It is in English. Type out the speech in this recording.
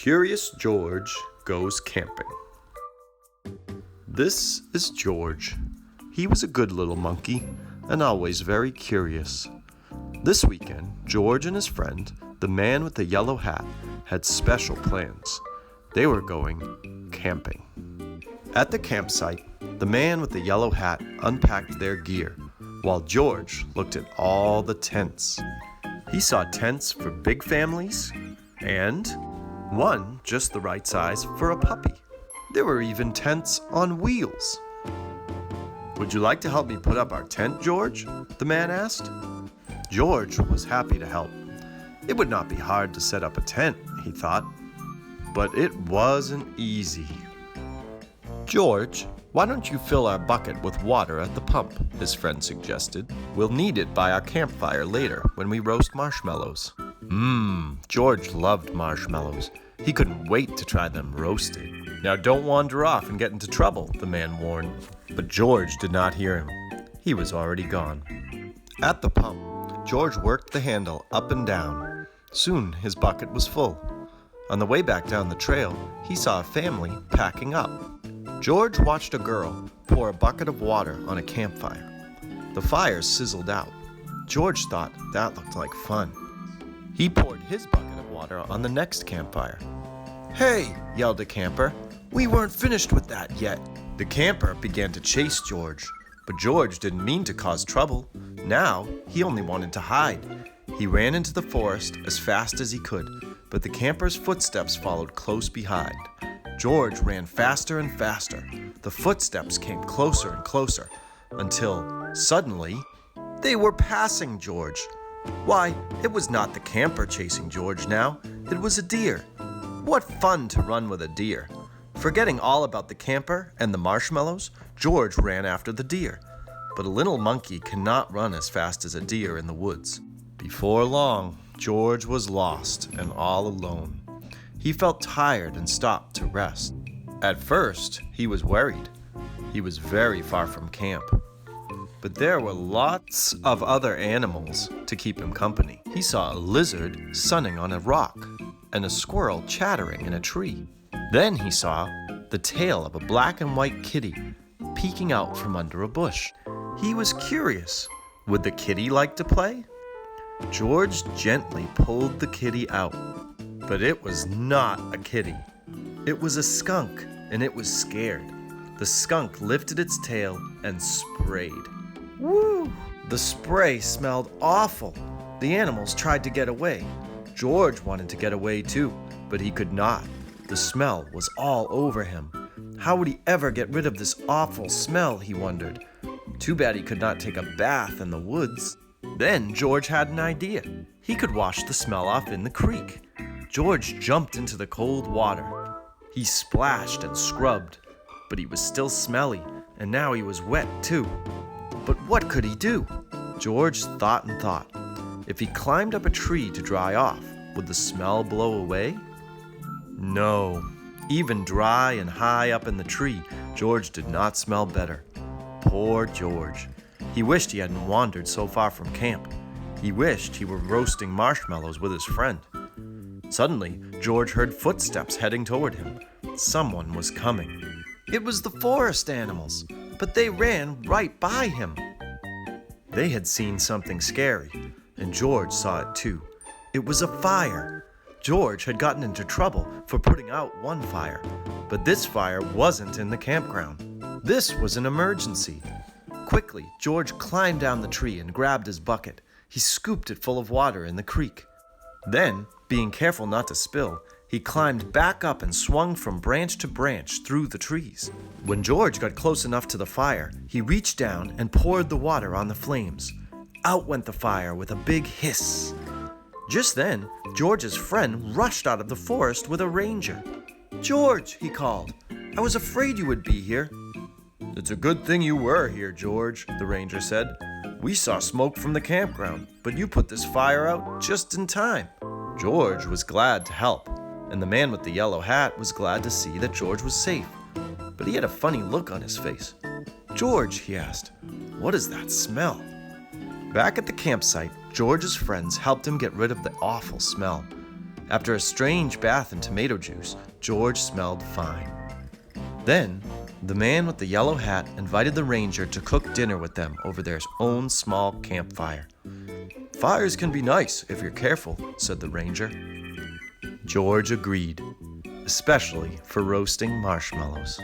Curious George Goes Camping. This is George. He was a good little monkey and always very curious. This weekend, George and his friend, the man with the yellow hat, had special plans. They were going camping. At the campsite, the man with the yellow hat unpacked their gear, while George looked at all the tents. He saw tents for big families and one just the right size for a puppy. There were even tents on wheels. "Would you like to help me put up our tent, George?" the man asked. George was happy to help. It would not be hard to set up a tent, he thought, but it wasn't easy. "George, why don't you fill our bucket with water at the pump?" his friend suggested. "We'll need it by our campfire later when we roast marshmallows." George loved marshmallows. He couldn't wait to try them roasted. "Now don't wander off and get into trouble," the man warned. But George did not hear him. He was already gone. At the pump, George worked the handle up and down. Soon his bucket was full. On the way back down the trail, he saw a family packing up. George watched a girl pour a bucket of water on a campfire. The fire sizzled out. George thought that looked like fun. He poured his bucket of water on the next campfire. "Hey!" yelled a camper. "We weren't finished with that yet." The camper began to chase George, but George didn't mean to cause trouble. Now, he only wanted to hide. He ran into the forest as fast as he could, but the camper's footsteps followed close behind. George ran faster and faster. The footsteps came closer and closer, until, suddenly, they were passing George. Why, it was not the camper chasing George now. It was a deer. What fun to run with a deer. Forgetting all about the camper and the marshmallows, George ran after the deer. But a little monkey cannot run as fast as a deer in the woods. Before long, George was lost and all alone. He felt tired and stopped to rest. At first, he was worried. He was very far from camp. But there were lots of other animals to keep him company. He saw a lizard sunning on a rock and a squirrel chattering in a tree. Then he saw the tail of a black and white kitty peeking out from under a bush. He was curious. Would the kitty like to play? George gently pulled the kitty out. But it was not a kitty. It was a skunk, and it was scared. The skunk lifted its tail and sprayed. Woo! The spray smelled awful. The animals tried to get away. George wanted to get away too, but he could not. The smell was all over him. How would he ever get rid of this awful smell, he wondered. Too bad he could not take a bath in the woods. Then George had an idea. He could wash the smell off in the creek. George jumped into the cold water. He splashed and scrubbed, but he was still smelly, and now he was wet too. But what could he do? George thought and thought. If he climbed up a tree to dry off, would the smell blow away? No. Even dry and high up in the tree, George did not smell better. Poor George. He wished he hadn't wandered so far from camp. He wished he were roasting marshmallows with his friend. Suddenly, George heard footsteps heading toward him. Someone was coming. It was the forest animals, but they ran right by him. They had seen something scary, and George saw it too. It was a fire. George had gotten into trouble for putting out one fire, but this fire wasn't in the campground. This was an emergency. Quickly, George climbed down the tree and grabbed his bucket. He scooped it full of water in the creek. Then, being careful not to spill, he climbed back up and swung from branch to branch through the trees. When George got close enough to the fire, he reached down and poured the water on the flames. Out went the fire with a big hiss. Just then, George's friend rushed out of the forest with a ranger. "George," he called, "I was afraid you would be here." "It's a good thing you were here, George," the ranger said. "We saw smoke from the campground, but you put this fire out just in time." George was glad to help, and the man with the yellow hat was glad to see that George was safe. But he had a funny look on his face. "George," he asked, "what is that smell?" Back at the campsite, George's friends helped him get rid of the awful smell. After a strange bath in tomato juice, George smelled fine. Then, the man with the yellow hat invited the ranger to cook dinner with them over their own small campfire. "Fires can be nice if you're careful," said the ranger. George agreed, especially for roasting marshmallows.